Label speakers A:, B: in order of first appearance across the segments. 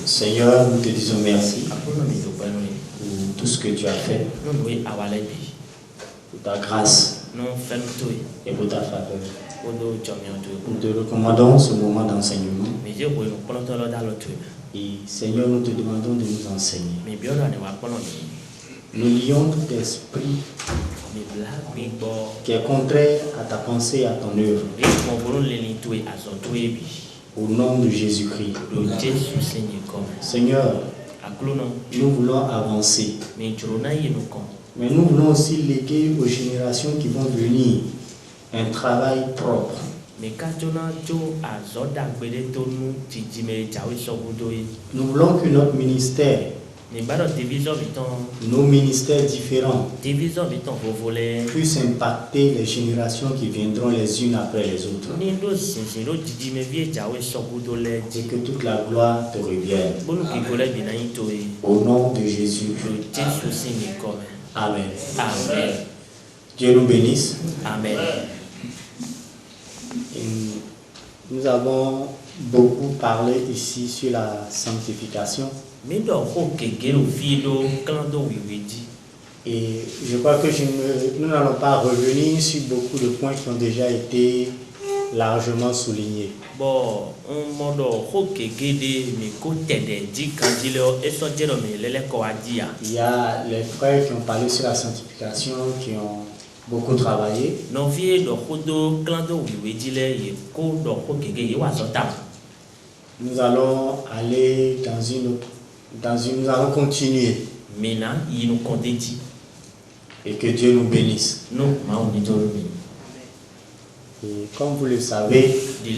A: Seigneur, nous te disons merci pour tout ce que tu as fait, pour ta grâce et pour ta faveur. Nous te recommandons ce moment d'enseignement. Et Seigneur, nous te demandons de nous enseigner. Nous lions tout esprit qui est contraire à ta pensée et à ton œuvre. Au nom de Jésus-Christ. Seigneur, nous voulons avancer. Mais nous voulons aussi léguer aux générations qui vont venir un travail propre. Nous voulons que notre ministère, nos ministères différents, puissent impacter les générations qui viendront les unes après les autres. Et que toute la gloire te revienne. Au nom de Jésus. Amen. Amen. Dieu nous bénisse. Amen. Et nous avons beaucoup parlé ici sur la sanctification. Et je crois que nous n'allons pas revenir sur beaucoup de points qui ont déjà été largement soulignés. Il y a les frères qui ont parlé sur la sanctification, qui ont beaucoup travaillé. Nous allons aller nous allons continuer. Et que Dieu nous bénisse. Et comme vous le savez, on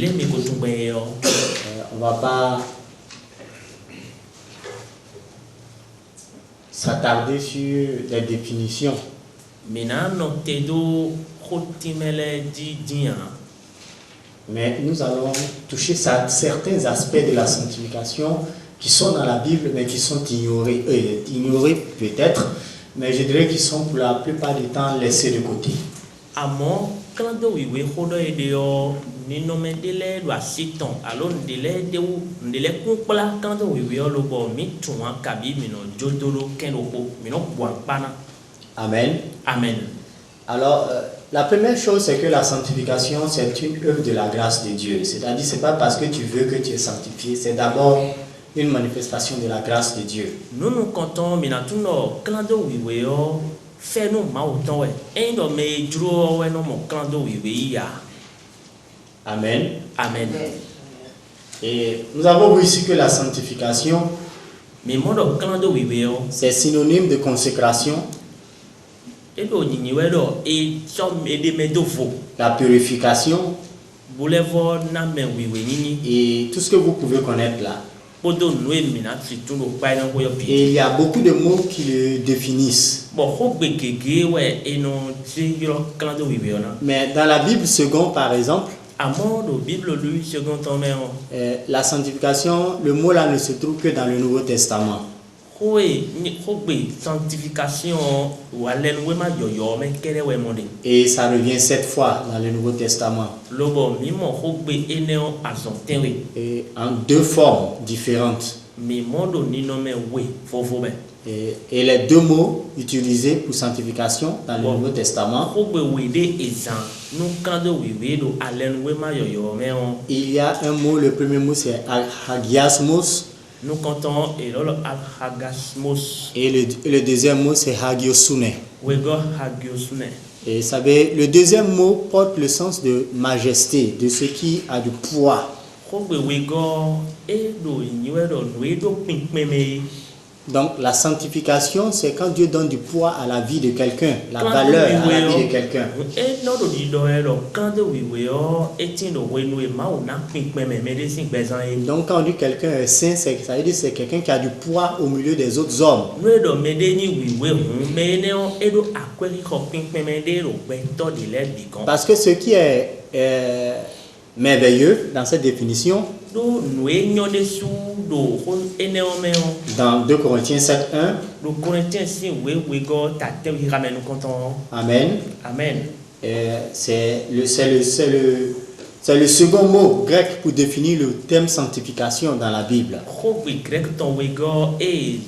A: ne va pas s'attarder sur les définitions. Mais nous allons toucher certains aspects de la sanctification qui sont dans la Bible, mais qui sont ignorés peut-être, mais je dirais qu'ils sont pour la plupart du temps laissés de côté. Amen. Amen. Alors, la première chose, c'est que la sanctification, c'est une œuvre de la grâce de Dieu. C'est-à-dire, ce n'est pas parce que tu veux que tu es sanctifié, c'est d'abord une manifestation de la grâce de Dieu. Nous comptons, Amen. Amen. Et nous avons vu ici que la sanctification, c'est synonyme de consécration, la purification et tout ce que vous pouvez connaître là. Et il y a beaucoup de mots qui le définissent. Mais dans la Bible seconde, par exemple, la sanctification, le mot là ne se trouve que dans le Nouveau Testament. Et ça revient 7 fois dans le Nouveau Testament. Et en 2 formes différentes. Et les 2 mots utilisés pour sanctification dans le Nouveau Testament, il y a un mot, le premier mot c'est hagiasmos. Nous comptons et le deuxième mot c'est hagiosune. Et vous savez, le deuxième mot porte le sens de majesté, de ce qui a du poids. Donc la sanctification, c'est quand Dieu donne du poids à la vie de quelqu'un, la valeur à la vie de quelqu'un. Donc quand on dit quelqu'un est saint, ça veut dire que c'est quelqu'un qui a du poids au milieu des autres hommes. Parce que ce qui est merveilleux dans cette définition, dans 2 Corinthiens 7:1, Amen. Amen. C'est C'est le second mot grec pour définir le terme sanctification dans la Bible. Et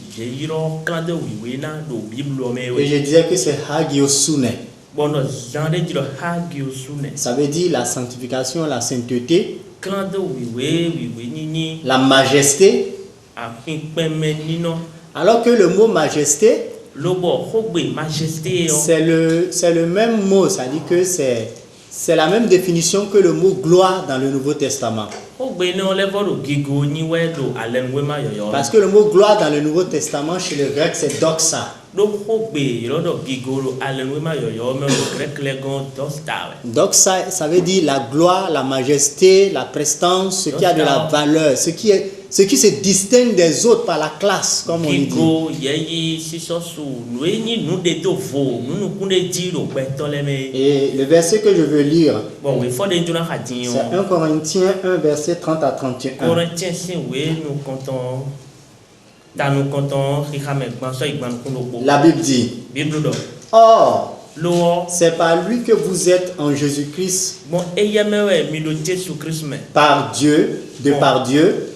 A: je disais que c'est hagiosune. Ça veut dire la sanctification, la sainteté, la majesté. Alors que le mot majesté, c'est le même mot, ça dit que c'est la même définition que le mot gloire dans le Nouveau Testament. Parce que le mot gloire dans le Nouveau Testament chez le grec c'est doxa. Doxa, ça veut dire la gloire, la majesté, la prestance, ce qui a de la valeur, ce qui se distingue des autres par la classe, comme on dit. Et le verset que je veux lire, c'est 1 Corinthiens 1, verset 30 à 31. La Bible dit: Or, c'est par lui que vous êtes en Jésus-Christ, par Dieu, par Dieu,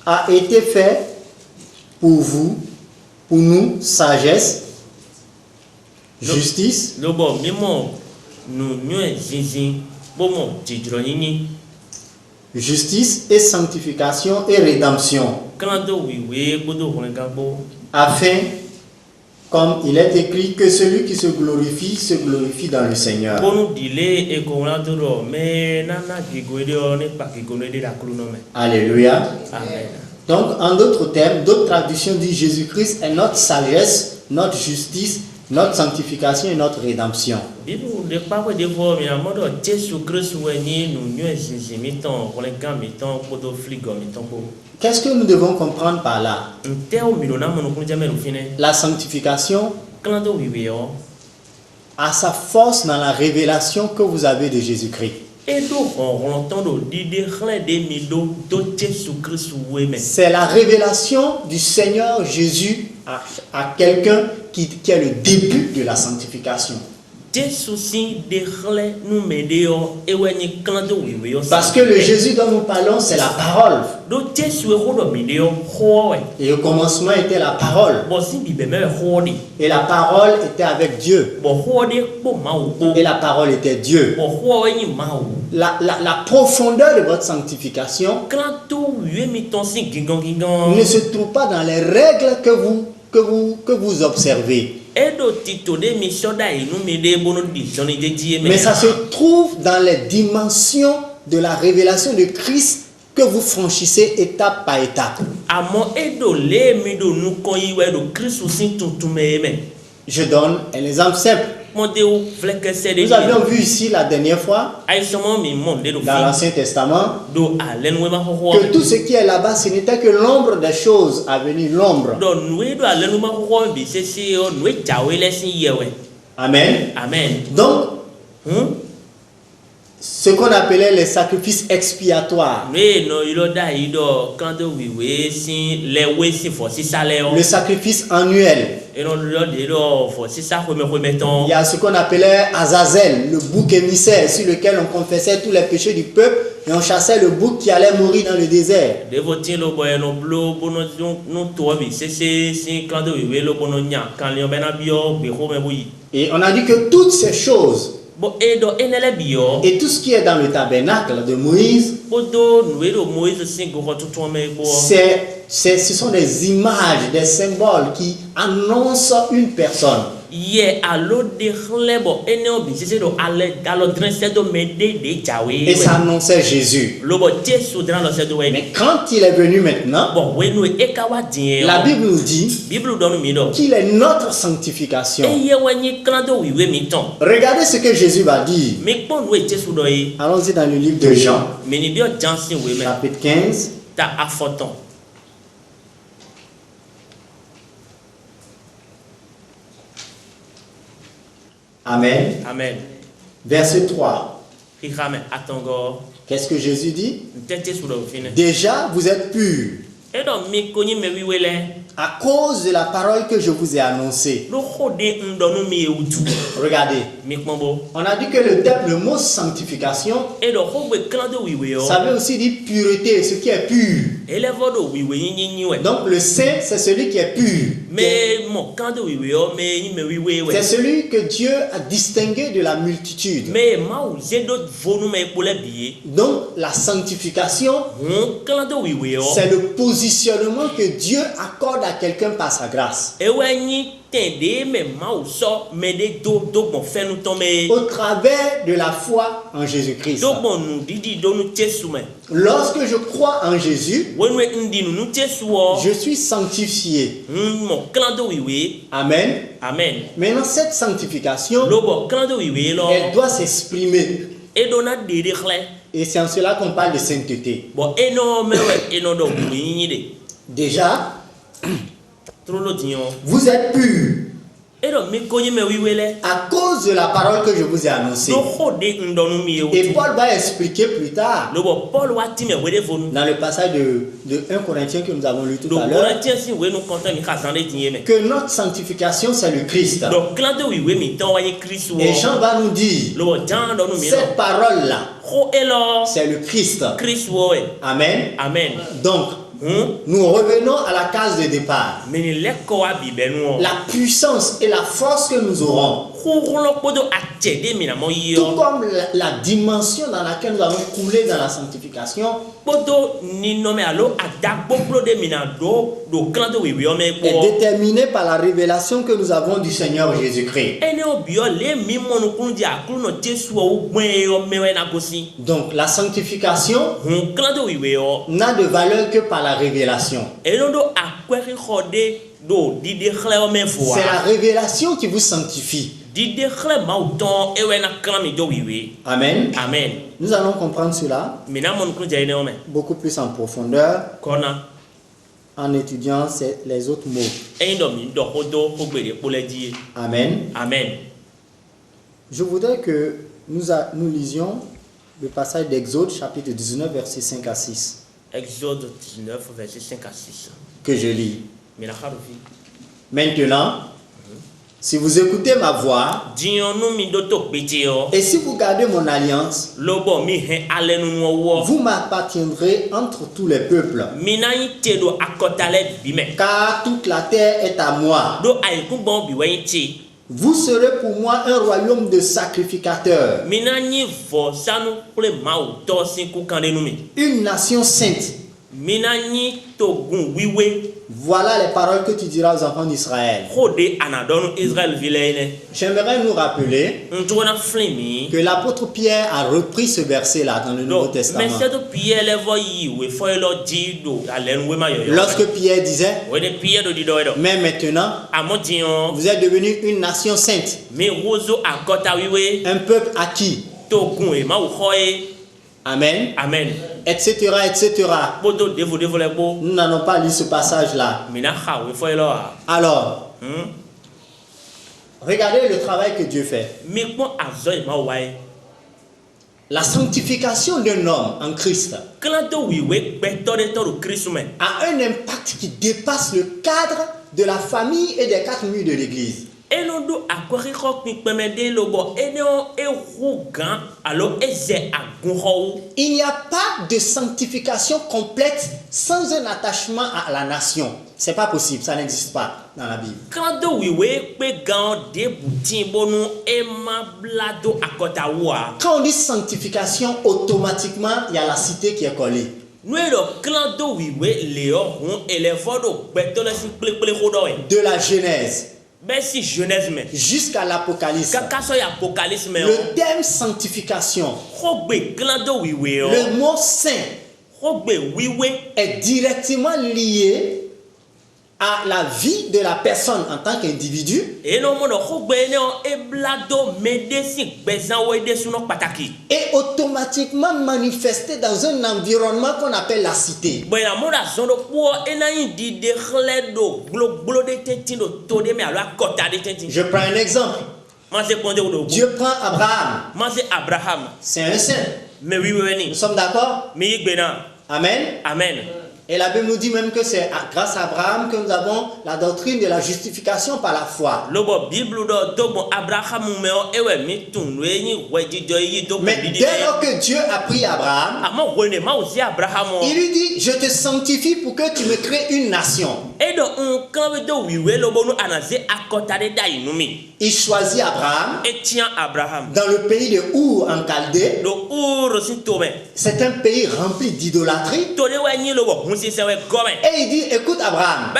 A: a été fait pour vous, pour nous, sagesse, justice, justice et sanctification et rédemption, afin, comme il est écrit, que celui qui se glorifie dans le Seigneur. Alléluia. Amen. Donc, en d'autres termes, d'autres traductions disent Jésus-Christ est notre sagesse, notre justice, notre sanctification et notre rédemption. Qu'est-ce que nous devons comprendre par là? La sanctification a sa force dans la révélation que vous avez de Jésus-Christ. C'est la révélation du Seigneur Jésus à quelqu'un qui est le début de la sanctification. Parce que le Jésus dont nous parlons, c'est la parole. Et au commencement était la parole. Et la parole était avec Dieu. Et la parole était Dieu. La profondeur de votre sanctification ne se trouve pas dans les règles que vous observez. Mais ça se trouve dans les dimensions de la révélation de Christ que vous franchissez étape par étape. Je donne un exemple simple. Nous avions vu ici la dernière fois, dans l'Ancien Testament, que tout ce qui est là-bas, ce n'était que l'ombre des choses à venir, l'ombre. Amen. Amen. Donc, ce qu'on appelait les sacrifices expiatoires, le sacrifice annuel. Il y a ce qu'on appelait Azazel, le bouc émissaire sur lequel on confessait tous les péchés du peuple et on chassait le bouc qui allait mourir dans le désert. Et on a dit que toutes ces choses et tout ce qui est dans le tabernacle de Moïse, ce sont des images, des symboles qui annoncent une personne. Et ça annonçait Jésus. Mais quand il est venu maintenant, la Bible nous dit qu'il est notre sanctification. Regardez ce que Jésus va dire. Allons-y dans le livre de Jean, chapitre 15. Amen. Amen. Verset 3. Qu'est-ce que Jésus dit? Déjà, vous êtes purs À cause de la parole que je vous ai annoncée. Regardez. On a dit que le mot sanctification, ça veut aussi dire pureté, ce qui est pur. Donc le saint, c'est celui qui est pur. C'est celui que Dieu a distingué de la multitude. Donc la sanctification, c'est le positionnement que Dieu accorde à quelqu'un par sa grâce. Au travers de la foi en Jésus-Christ. Lorsque je crois en Jésus, je suis sanctifié. Amen.
B: Amen.
A: Maintenant, cette sanctification, elle doit s'exprimer. Et c'est en cela qu'on parle de sainteté. Déjà, vous êtes purs à cause de la parole que je vous ai annoncée. Et Paul va expliquer plus tard dans le passage de 1 Corinthiens que nous avons lu tout à l'heure que notre sanctification c'est le Christ. Et Jean va nous dire cette parole là c'est le Christ. Amen.
B: Amen.
A: Donc nous revenons à la case de départ. La puissance et la force que nous aurons, tout comme la dimension dans laquelle nous allons couler dans la sanctification, est déterminée par la révélation que nous avons du Seigneur Jésus-Christ. Donc la sanctification n'a de valeur que par la révélation. C'est la révélation qui vous sanctifie. Amen.
B: Amen.
A: Nous allons comprendre cela beaucoup plus en profondeur en étudiant les autres mots. Amen.
B: Amen.
A: Je voudrais que nous lisions le passage d'Exode chapitre 19 versets 5 à 6.
B: Exode 19 versets 5 à 6.
A: Que je lis. Maintenant, si vous écoutez ma voix et si vous gardez mon alliance, vous m'appartiendrez entre tous les peuples. Car toute la terre est à moi. Vous serez pour moi un royaume de sacrificateurs. Une nation sainte. Voilà les paroles que tu diras aux enfants d'Israël. J'aimerais nous rappeler que l'apôtre Pierre a repris ce verset-là dans le Nouveau Testament. Lorsque Pierre disait, mais maintenant, vous êtes devenus une nation sainte, un peuple acquis. Amen.
B: Amen.
A: Etc. etc. Nous n'allons pas lire ce passage-là. Alors, regardez le travail que Dieu fait. La sanctification d'un homme en Christ a un impact qui dépasse le cadre de la famille et des 4 murs de l'église. Il n'y a pas de sanctification complète sans un attachement à la nation. C'est pas possible, ça n'existe pas dans la Bible. Quand on dit sanctification, automatiquement, il y a la cité qui est collée. De la Genèse jusqu'à l'Apocalypse. Le thème sanctification, le mot saint est directement lié à la vie de la personne en tant qu'individu et automatiquement manifesté dans un environnement qu'on appelle la cité. Je prends un exemple. Dieu prend Abraham. C'est un saint. Nous sommes d'accord?
B: Amen.
A: Amen.
B: Amen.
A: Et la Bible nous dit même que c'est grâce à Abraham que nous avons la doctrine de la justification par la foi. Mais dès lors que Dieu a pris Abraham, il lui dit, je te sanctifie pour que tu me crées une nation. Il choisit Abraham dans le pays de Our en Chaldée. C'est un pays rempli d'idolâtrie. Et il dit, écoute Abraham,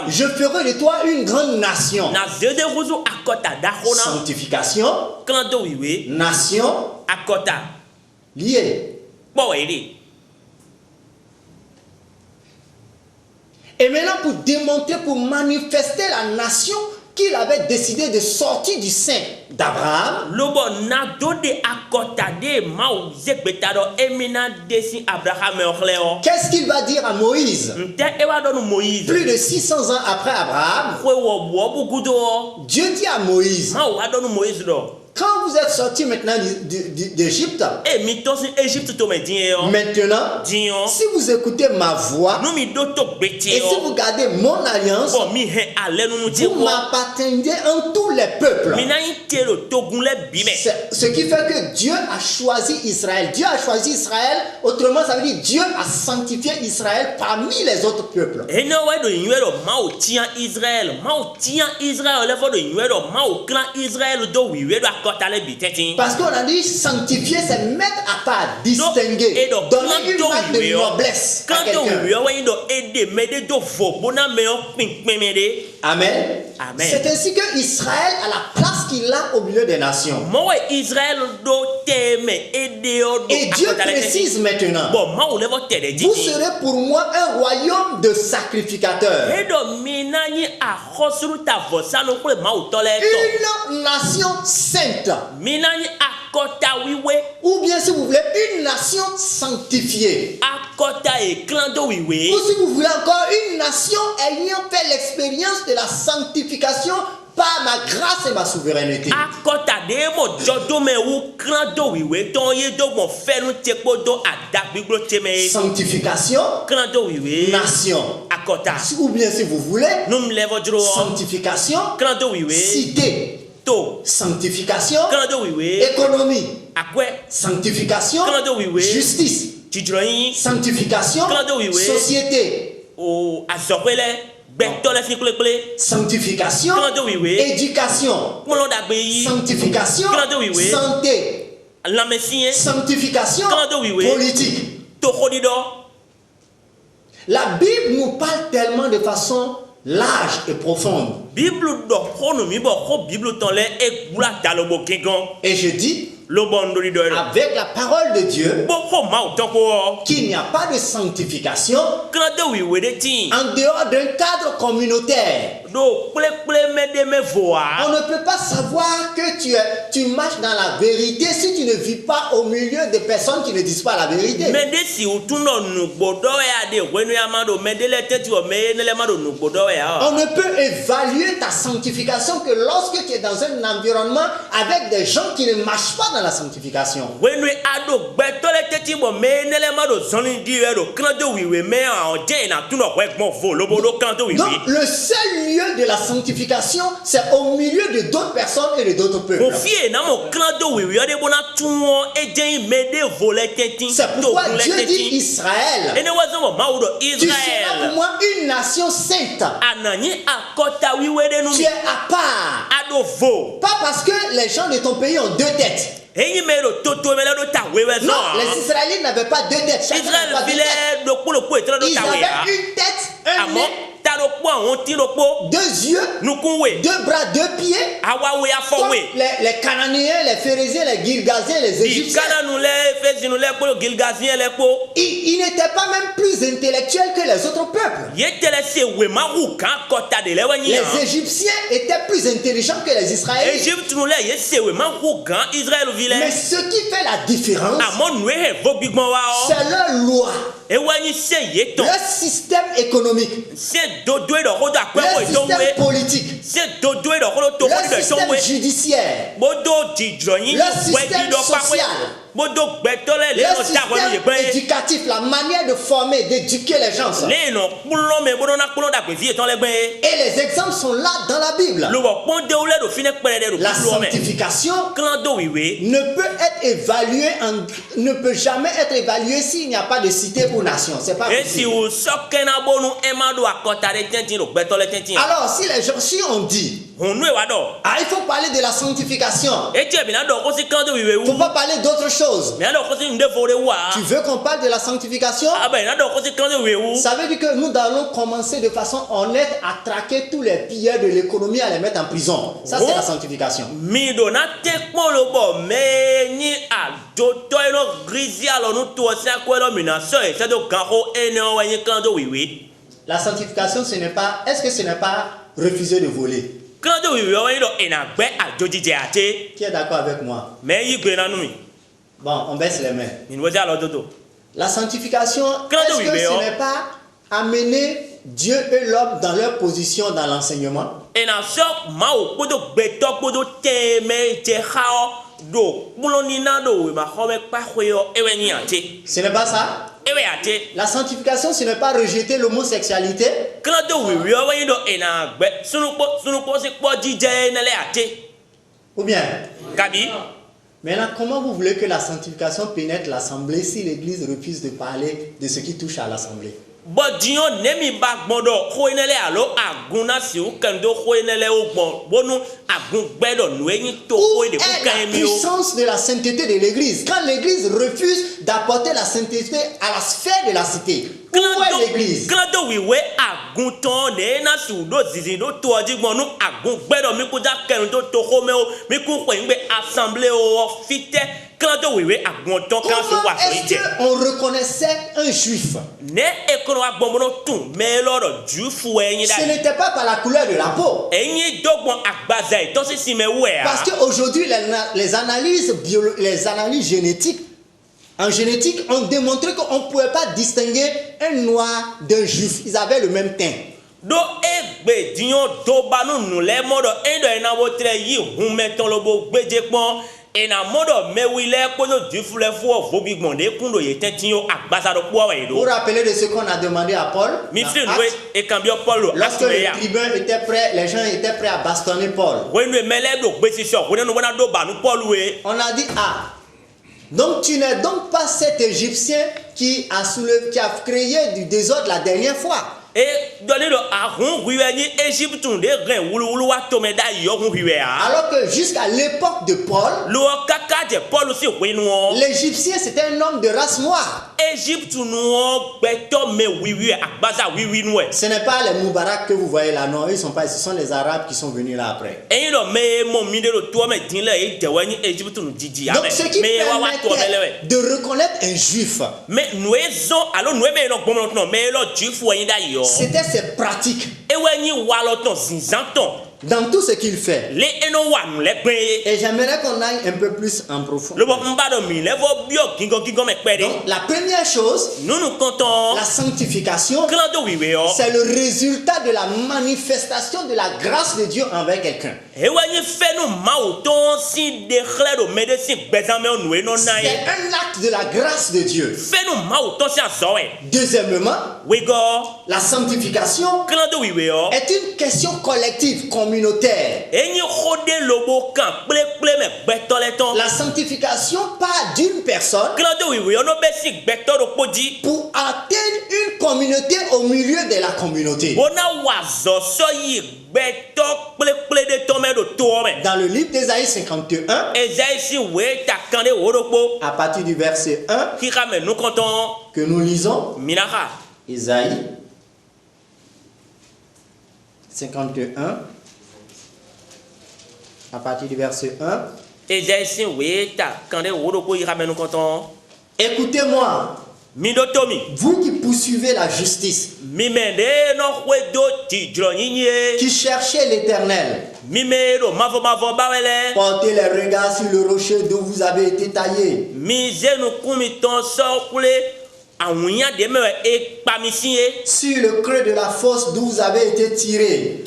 A: je ferai de toi une grande nation. Sanctification, nation, liée. Et maintenant pour démontrer, pour manifester la nation qu'il avait décidé de sortir du sein d'Abraham, qu'est-ce qu'il va dire à Moïse? Plus de 600 ans après Abraham, Dieu dit à Moïse, quand vous êtes sortis maintenant d'Égypte, maintenant, si vous écoutez ma voix et si vous gardez mon alliance, vous m'appartiendrez en tous les peuples. Ce qui fait que Dieu a choisi Israël. Dieu a choisi Israël, autrement ça veut dire Dieu a sanctifié Israël parmi les autres peuples. Parce qu'on a dit sanctifier, c'est mettre à part, distinguer, donner une marque de noblesse à quelqu'un. Amen. C'est ainsi que Israël a la place qu'il a au milieu des nations. Et Dieu précise maintenant, vous serez pour moi un royaume de sacrificateurs. Une nation sainte. Ou bien si vous voulez, une nation sanctifiée. Ou si vous voulez encore, une nation ayant fait l'expérience de la sanctification par ma grâce et ma souveraineté. Sanctification, nation. Ou bien si vous voulez, sanctification, cité. Sanctification, économie. Sanctification, justice. Sanctification, société. Sanctification, éducation. Sanctification, santé. Sanctification, politique. La Bible nous parle tellement de façon large et profonde. Et je dis, avec la parole de Dieu, qu'il n'y a pas de sanctification en dehors d'un cadre communautaire. On ne peut pas savoir que tu marches dans la vérité si tu ne vis pas au milieu des personnes qui ne disent pas la vérité. On ne peut évaluer ta sanctification que lorsque tu es dans un environnement avec des gens qui ne marchent pas dans la sanctification. Donc le seul lieu de la sanctification, c'est au milieu de d'autres personnes et de d'autres peuples. C'est pourquoi Dieu dit Israël, tu seras pour moi une nation sainte. Tu es à part. Pas parce que les gens de ton pays ont deux têtes. Non, les Israélites n'avaient pas deux têtes. Ils avaient une tête, un nez, deux yeux, deux bras, deux pieds, comme les Cananéens, les Phérésiens, les Girgasiens, les Égyptiens. Ils n'étaient pas même plus intellectuels que les autres peuples. Les Égyptiens étaient plus intelligents que les Israélites. Mais ce qui fait la différence, c'est leur loi, leur système économique, leur système politique, leur système judiciaire, leur système social. Le système éducatif, la manière de former, d'éduquer les gens. Ça. Et les exemples sont là dans la Bible. La sanctification ne peut jamais être évaluée s'il n'y a pas de cité ou nation. C'est pas possible. Alors, si on dit, il faut parler de la sanctification. Il ne faut pas parler d'autre chose. Tu veux qu'on parle de la sanctification? Ça veut dire que nous allons commencer de façon honnête à traquer tous les pilleurs de l'économie, à les mettre en prison. Ça, c'est la sanctification. La sanctification, ce n'est pas... Est-ce que ce n'est pas refuser de voler? Qui est d'accord avec moi? Bon, on baisse les mains. La sanctification, est-ce que ce n'est pas amener Dieu et l'homme dans leur position dans l'enseignement? Ce n'est pas ça? La sanctification, ce n'est pas rejeter l'homosexualité? Ou bien? Maintenant, comment vous voulez que la sanctification pénètre l'assemblée si l'église refuse de parler de ce qui touche à l'assemblée? Où est la puissance de la sainteté de l'église? Quand l'église refuse d'apporter la sainteté à la sphère de la cité, où est l'église? Comment est-ce qu'on reconnaissait un juif? Ce n'était pas par la couleur de la peau. Parce qu'aujourd'hui, les analyses génétiques, en génétique, ont démontré qu'on ne pouvait pas distinguer un noir d'un juif. Ils avaient le même teint. Vous vous rappelez de ce qu'on a demandé à Paul? Lorsque les tribuns étaient prêts, les gens étaient prêts à bastonner Paul. On a dit, donc tu n'es donc pas cet Égyptien qui a créé du désordre la dernière fois. Alors que jusqu'à l'époque de Paul, l'Égyptien c'était un homme de race noire. Ce n'est pas les Moubarak que vous voyez là, non, ils sont pas, ce sont les Arabes qui sont venus là après. Donc ce qui permettait de reconnaître un juif, c'était ses pratiques. Dans tout ce qu'il fait. Et j'aimerais qu'on aille un peu plus en profondeur. Donc, la première chose, la sanctification, c'est le résultat de la manifestation de la grâce de Dieu envers quelqu'un. C'est un acte de la grâce de Dieu. Deuxièmement, la sanctification est une question collective, communautaire. La sanctification part d'une personne pour atteindre une communauté au milieu de la communauté. Dans le livre d'Ésaïe 51, à partir du verset 1, que nous lisons, Ésaïe 51, à partir du verset 1. Écoutez-moi, vous qui poursuivez la justice, qui cherchez l'Éternel, portez les regards sur le rocher d'où vous avez été taillé. Sur le creux de la fosse d'où vous avez été tiré.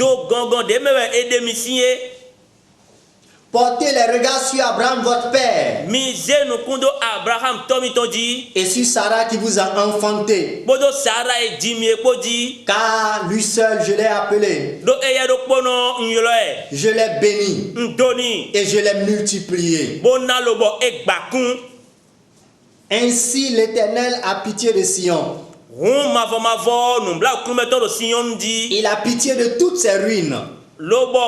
A: Portez les regards sur Abraham, votre père,
B: Misé no kundo Abraham Tomi Tondi.
A: et sur Sarah qui vous a enfanté.
B: Bodo Sarah et Jimmy Podi.
A: Car lui seul, je l'ai appelé,
B: Do eya do pono nyoloe.
A: je l'ai béni
B: Ndoni.
A: et je l'ai multiplié.
B: Bona lobo ekbakun.
A: Ainsi l'Éternel a pitié de Sion.
B: Ron mavo numbla kumeto do Sion di.
A: Il a pitié de toutes ses ruines.
B: Lobo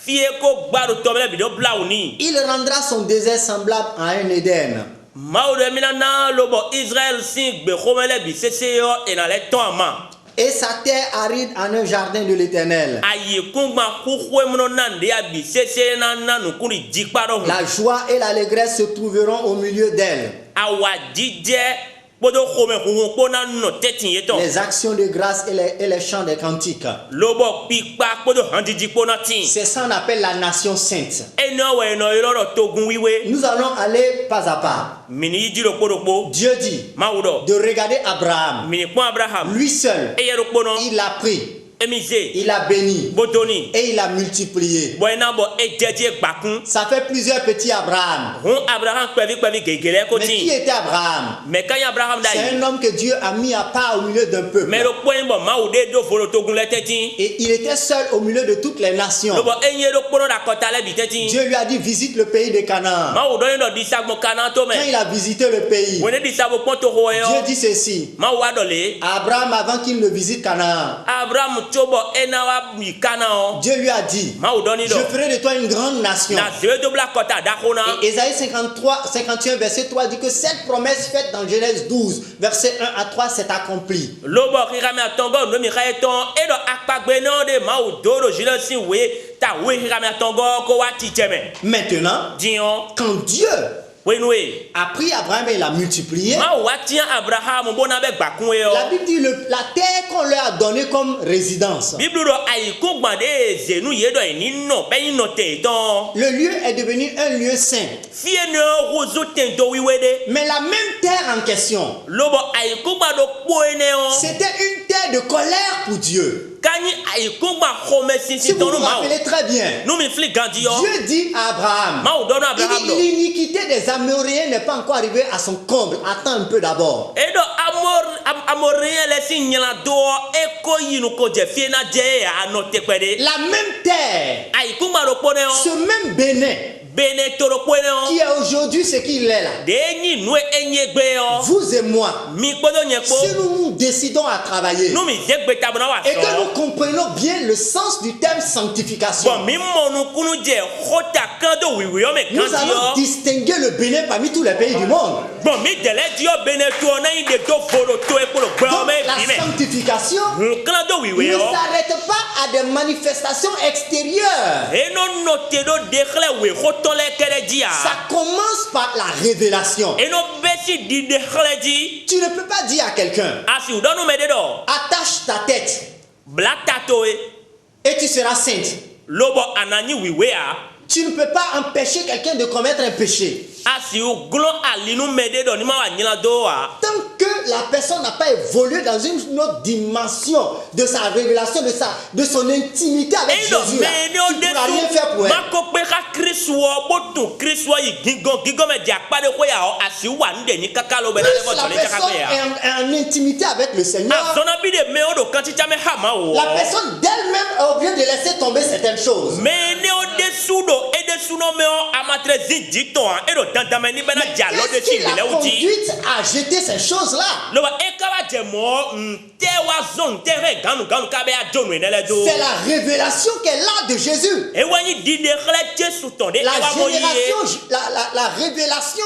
B: fieko gbaro tomele bido blauni.
A: Il rendra son désert semblable à un Éden.
B: Maude minana lobo Israël sing be khomele bi seseyo enale toma.
A: Et sa terre aride en un jardin de l'Éternel.
B: Ayi kungba kukhwe muno nande ya bi sese na nanu kuni dikparo.
A: La joie et l'allégresse se trouveront au milieu d'elle.
B: Awa didje bodo khome khungu pona no tetin yeton.
A: Les actions de grâce et les chants des cantiques.
B: Lobo pikpa bodo handidi pona tin.
A: C'est ça qu'on appelle la nation sainte.
B: Eno we no iloro togun wiwe.
A: Nous allons aller pas à pas.
B: Mini dilo podokbo.
A: Dieu dit
B: Maudo.
A: de regarder Abraham.
B: Mini pon Abraham.
A: Lui seul,
B: Eyero pono.
A: il a pris,
B: Emise.
A: il a béni
B: Bodoni.
A: et il a multiplié.
B: Boena bo ejeje gbakun.
A: Ça fait plusieurs petits Abraham.
B: Hon Abraham kwevi gegele
A: Mais qui
B: koti.
A: était Abraham?
B: Mais quand Abraham
A: C'est
B: dai.
A: un homme que Dieu a mis à part au milieu d'un peuple.
B: Mais le point bon maude do folo togun le tetin.
A: Et il était seul au milieu de toutes les nations.
B: Lobo enye do pono da kota le bi tetin.
A: Dieu lui a dit visite le pays de Canaan.
B: Maudo no disagmo kana to
A: Quand
B: me.
A: il a visité le pays,
B: Wone disagmo ponto hoyo.
A: Dieu dit ceci.
B: Ma wadole.
A: Abraham, avant qu'il ne visite Canaan,
B: Abraham chobo enawa mi kana o.
A: Dieu lui a dit,
B: Maudo ni
A: je
B: do.
A: ferai de toi une grande nation.
B: Na zwe do bla kota da kona.
A: Et Ésaïe 51, verset 3 dit que cette promesse faite dans Genèse 12, verset 1 à 3, s'est accomplie.
B: Lobo kirame atongo no mi khaeton edo akpagbe no de maudo do jilo si we ta we kirame atongo ko wati jeme.
A: Maintenant,
B: Dion
A: quand Dieu
B: wenwe.
A: a pris Abraham et l'a multiplié,
B: Ma wati Abraham bona be gbakun we
A: la
B: o.
A: Bible dit la terre qu'on leur a donnée comme résidence,
B: Bible do ayi ko gbande zenu yedo ni no be no te ton.
A: le lieu est devenu un lieu saint.
B: Fie no rozo tendo wiwede.
A: Mais la même terre en question,
B: Lobo ayi ko gbado poene o.
A: c'était une terre de colère pour Dieu.
B: Kani ayi ko gba khome
A: Si
B: sisi
A: vous
B: ton
A: vous
B: no ma.
A: rappelez très bien,
B: No mi fli gandi o.
A: Dieu dit à Abraham,
B: Ma o dono
A: il
B: Abraham
A: dit,
B: do.
A: l'iniquité des Amoréens n'est pas encore arrivée à son comble. Attends un peu d'abord.
B: Edo amorien le si nyala do e ko yinu ko je fie na je anote pede.
A: La même terre,
B: Ayi ko gba do pone
A: ce
B: o.
A: même Bénin,
B: Bene toro pone o.
A: qui est aujourd'hui ce qu'il est là,
B: De nyi nwe enye gbe o.
A: vous et moi,
B: Mi gbodo nye ko.
A: si nous nous décidons à travailler
B: No mi je gbe tabona wa
A: et que
B: so.
A: nous comprenons bien le sens du terme sanctification,
B: Bon mi monu kunu je khota kando wiwi o me
A: nous
B: kandi
A: allons
B: o.
A: distinguer le Bénin parmi tous les pays du monde.
B: Bon mi dele dio bene to na inde to foro to e polo gbe o
A: Donc
B: me
A: la
B: bi me.
A: sanctification
B: Kando wiwi
A: ne
B: o.
A: s'arrête pas à des manifestations extérieures.
B: Eno note do dekhle we khotole kere dia.
A: Ça commence par la révélation.
B: Eno besi di dekhle di.
A: Tu ne peux pas dire à quelqu'un,
B: Asi udonu me de do.
A: attache ta tête
B: Blatato e.
A: et tu seras sainte.
B: Lobo anani wiwe a.
A: Tu ne peux pas empêcher quelqu'un de commettre un péché.
B: Asi uglo alinu me de do ni ma wa nyila do a.
A: Tant que la personne n'a pas évolué dans une autre dimension de sa révélation, de son intimité avec
B: Edo
A: Jésus, là,
B: me
A: tu ne pourras rien faire pour elle.
B: Mako pe ka Kristo botu Kristo yi gigo me dia pa de ko ya o asi wa nde ni kakalo be na le
A: Plus
B: bo
A: la
B: tole jaka
A: personne
B: be ya.
A: est en intimité avec le Seigneur,
B: Azona bi de me o do kanti chame hama o.
A: la personne d'elle-même est obligée de laisser tomber certaines choses.
B: Me ne o de sudo e de suno me o amatre zinji to an e do dandame ni be na dia lo de
A: Qu'est-ce qui
B: ti
A: l'a
B: le uti.
A: conduite à jeter ces choses-là?
B: Lo ba e ka ba je mo te wa zone te re ganu ka be a jonu ne le do.
A: C'est la révélation qu'elle a de Jésus.
B: E wani di de khle Jesu ton de e
A: La
B: wa mo yi.
A: génération, la révélation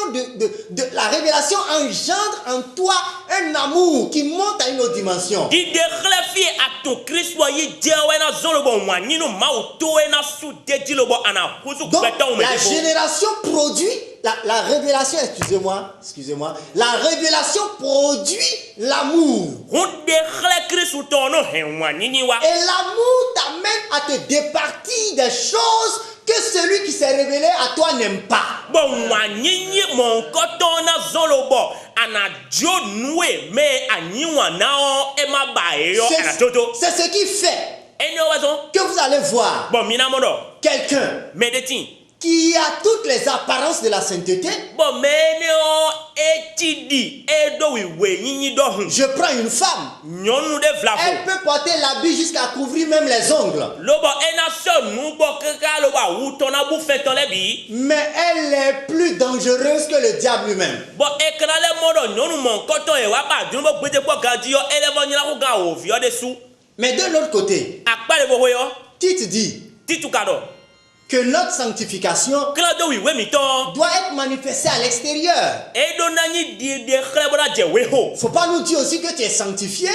A: la révélation engendre en toi un amour qui monte à une autre dimension.
B: Di de khle fi ato Kristo yi je we na zone bo wani no ma o to e na su de di lo bo ana husu
A: Donc
B: kweta o me
A: la
B: de bo.
A: génération produit, la révélation, excusez-moi, la révélation produit l'amour.
B: Hunde khle Kristo ton no he wani ni wa.
A: Et l'amour t'amène à te départir des choses que celui qui s'est révélé à toi n'aime pas.
B: Bon wani ni mon koton na zone bo ana jo nwe me ani wa na o e ma ba e yo ana toto.
A: C'est ce qui fait
B: Eni o wa zo.
A: que vous allez voir
B: Bon mina mo do.
A: quelqu'un
B: Médecin.
A: qui a toutes les apparences de la sainteté,
B: Bon, mais
A: je prends une femme, elle peut porter l'habit jusqu'à couvrir même les ongles. Mais elle est plus dangereuse que le diable lui-même. Mais de l'autre côté, Tite dit que notre sanctification doit être manifestée à l'extérieur. Il ne faut pas nous dire aussi que tu es sanctifié